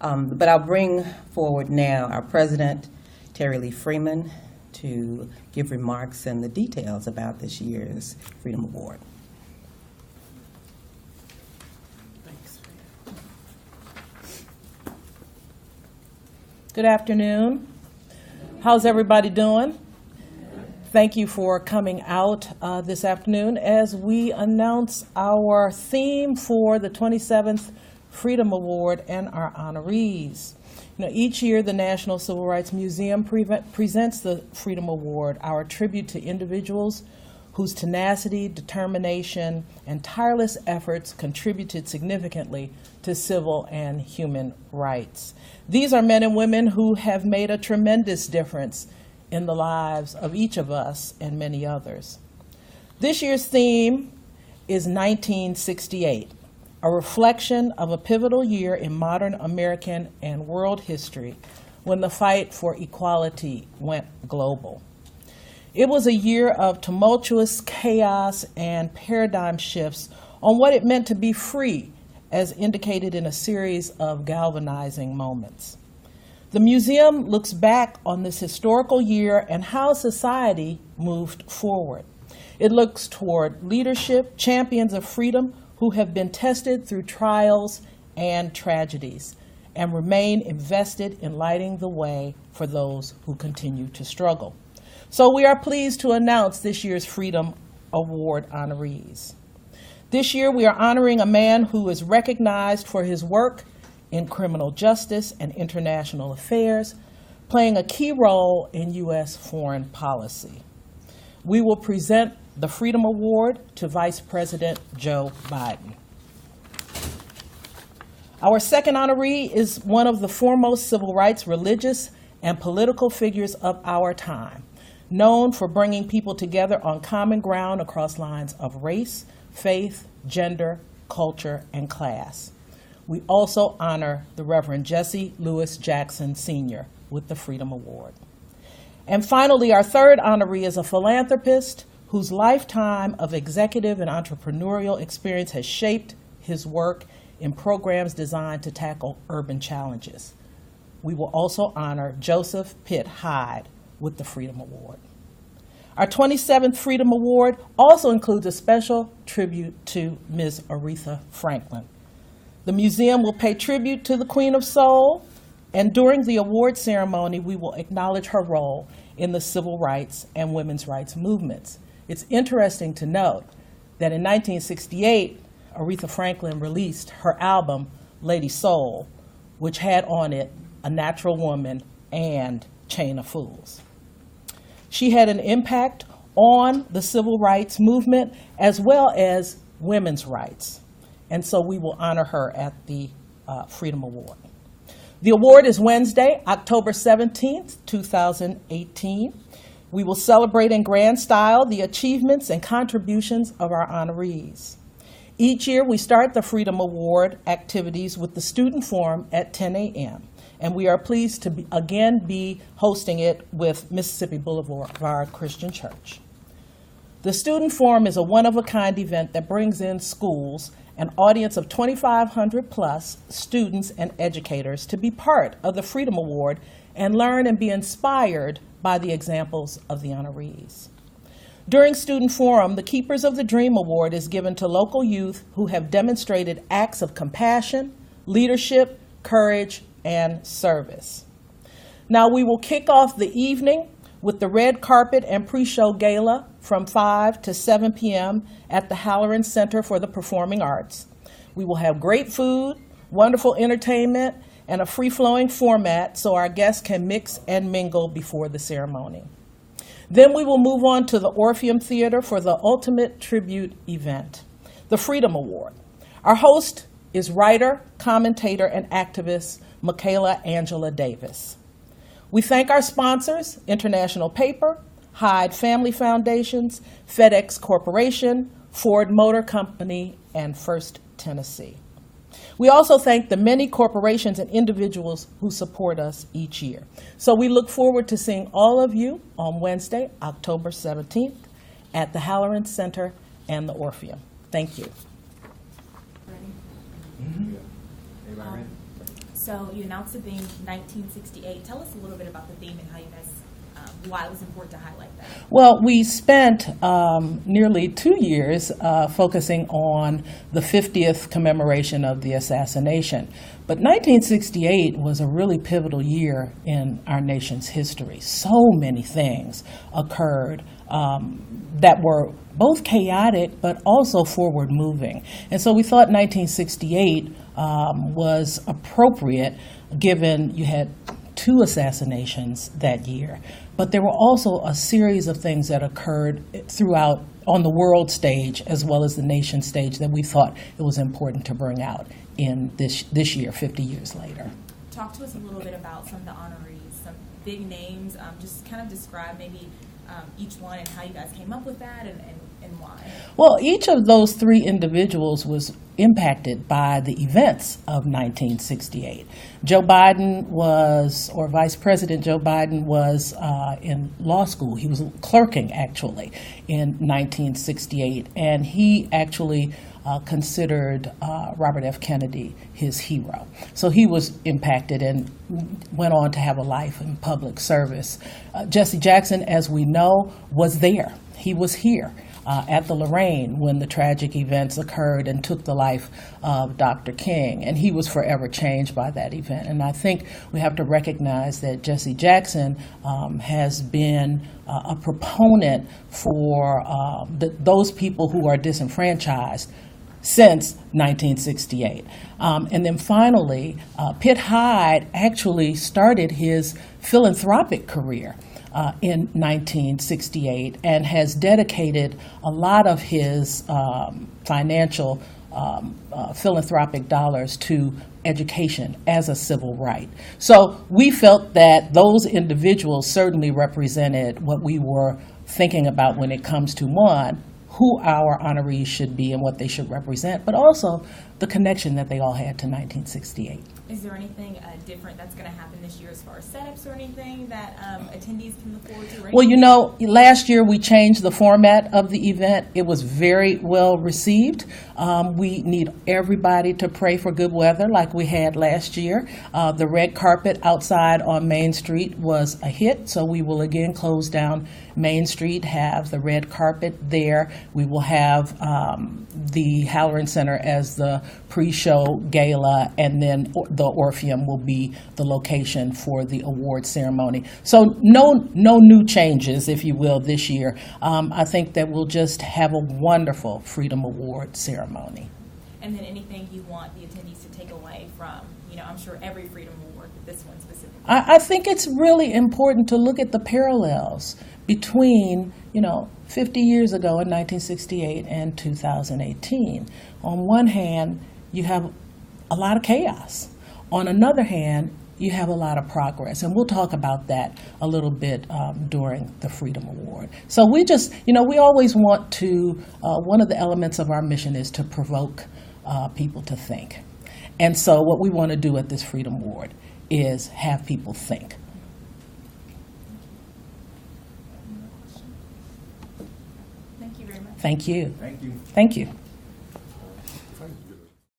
But I'll bring forward now our president, Terry Lee Freeman, to give remarks and the details about this year's Freedom Award. Good afternoon. How's everybody doing? Thank you for coming out this afternoon as we announce our theme for the 27th Freedom Award and our honorees. You know, each year the National Civil Rights Museum presents the Freedom Award, our tribute to individuals whose tenacity, determination, and tireless efforts contributed significantly to civil and human rights. These are men and women who have made a tremendous difference in the lives of each of us and many others. This year's theme is 1968, a reflection of a pivotal year in modern American and world history when the fight for equality went global. It was a year of tumultuous chaos and paradigm shifts on what it meant to be free, as indicated in a series of galvanizing moments. The museum looks back on this historical year and how society moved forward. It looks toward leadership, champions of freedom who have been tested through trials and tragedies and remain invested in lighting the way for those who continue to struggle. So we are pleased to announce this year's Freedom Award honorees. This year we are honoring a man who is recognized for his work in criminal justice and international affairs, playing a key role in U.S. foreign policy. We will present the Freedom Award to Vice President Joe Biden. Our second honoree is one of the foremost civil rights, religious, and political figures of our time, known for bringing people together on common ground across lines of race, faith, gender, culture, and class. We also honor the Reverend Jesse Lewis Jackson, Sr. with the Freedom Award. And finally, our third honoree is a philanthropist whose lifetime of executive and entrepreneurial experience has shaped his work in programs designed to tackle urban challenges. We will also honor Joseph Pitt Hyde with the Freedom Award. Our 27th Freedom Award also includes a special tribute to Ms. Aretha Franklin. The museum will pay tribute to the Queen of Soul, and during the award ceremony, we will acknowledge her role in the civil rights and women's rights movements. It's interesting to note that in 1968, Aretha Franklin released her album, Lady Soul, which had on it A Natural Woman and Chain of Fools. She had an impact on the civil rights movement as well as women's rights. And so we will honor her at the Freedom Award. The award is Wednesday, October 17th, 2018. We will celebrate in grand style the achievements and contributions of our honorees. Each year we start the Freedom Award activities with the Student Forum at 10 a.m. And we are pleased to again be hosting it with Mississippi Boulevard Christian Church. The Student Forum is a one-of-a-kind event that brings in schools an audience of 2,500 plus students and educators to be part of the Freedom Award and learn and be inspired by the examples of the honorees. During Student Forum, the Keepers of the Dream Award is given to local youth who have demonstrated acts of compassion, leadership, courage, and service. Now we will kick off the evening with the red carpet and pre-show gala from 5 to 7 p.m. at the Halloran Center for the Performing Arts. We will have great food, wonderful entertainment, and a free-flowing format so our guests can mix and mingle before the ceremony. Then we will move on to the Orpheum Theater for the ultimate tribute event, the Freedom Award. Our host is writer, commentator, and activist Michaela Angela Davis. We thank our sponsors, International Paper, Hyde Family Foundations, FedEx Corporation, Ford Motor Company, and First Tennessee. We also thank the many corporations and individuals who support us each year. So we look forward to seeing all of you on Wednesday, October 17th at the Halloran Center and the Orpheum. Thank you. Ready? Mm-hmm. Everybody ready? So you announced it being 1968. Tell us a little bit about the theme and how you guys, why it was important to highlight that. Well, we spent nearly 2 years focusing on the 50th commemoration of the assassination. But 1968 was a really pivotal year in our nation's history. So many things occurred that were both chaotic but also forward-moving. And so we thought 1968 was appropriate, given you had 2 assassinations that year. But there were also a series of things that occurred throughout on the world stage as well as the nation stage that we thought it was important to bring out in this year, 50 years later. Talk to us a little bit about some of the honorees, some big names. Just kind of describe maybe each one and how you guys came up with that and why. Well, each of those 3 individuals was impacted by the events of 1968. Joe Biden was, or Vice President Joe Biden was in law school. He was clerking, actually, in 1968, and he actually considered Robert F. Kennedy his hero. So he was impacted and went on to have a life in public service. Jesse Jackson, as we know, was there. He was here at the Lorraine when the tragic events occurred and took the life of Dr. King, and he was forever changed by that event. And I think we have to recognize that Jesse Jackson has been a proponent for those people who are disenfranchised since 1968. And then finally, Pitt Hyde actually started his philanthropic career in 1968 and has dedicated a lot of his financial philanthropic dollars to education as a civil right. So we felt that those individuals certainly represented what we were thinking about when it comes to, one, who our honorees should be and what they should represent, but also the connection that they all had to 1968. Is there anything different that's going to happen this year as far as setups or anything that attendees can look forward to? Well, you know, last year we changed the format of the event. It was very well received. We need everybody to pray for good weather like we had last year. The red carpet outside on Main Street was a hit, so we will again close down Main Street, have the red carpet there. We will have the Halloran Center as the pre-show gala, and then the Orpheum will be the location for the award ceremony. So no new changes, if you will, this year. I think that we'll just have a wonderful Freedom Award ceremony. And then anything you want the attendees to take away from, I'm sure every Freedom Award, but this one specifically. I think it's really important to look at the parallels between, 50 years ago in 1968 and 2018. On one hand, you have a lot of chaos. On another hand, you have a lot of progress. And we'll talk about that a little bit during the Freedom Award. So we just, we always want to, one of the elements of our mission is to provoke people to think. And so what we want to do at this Freedom Award is have people think. Thank you very much. Thank you. Thank you. Thank you.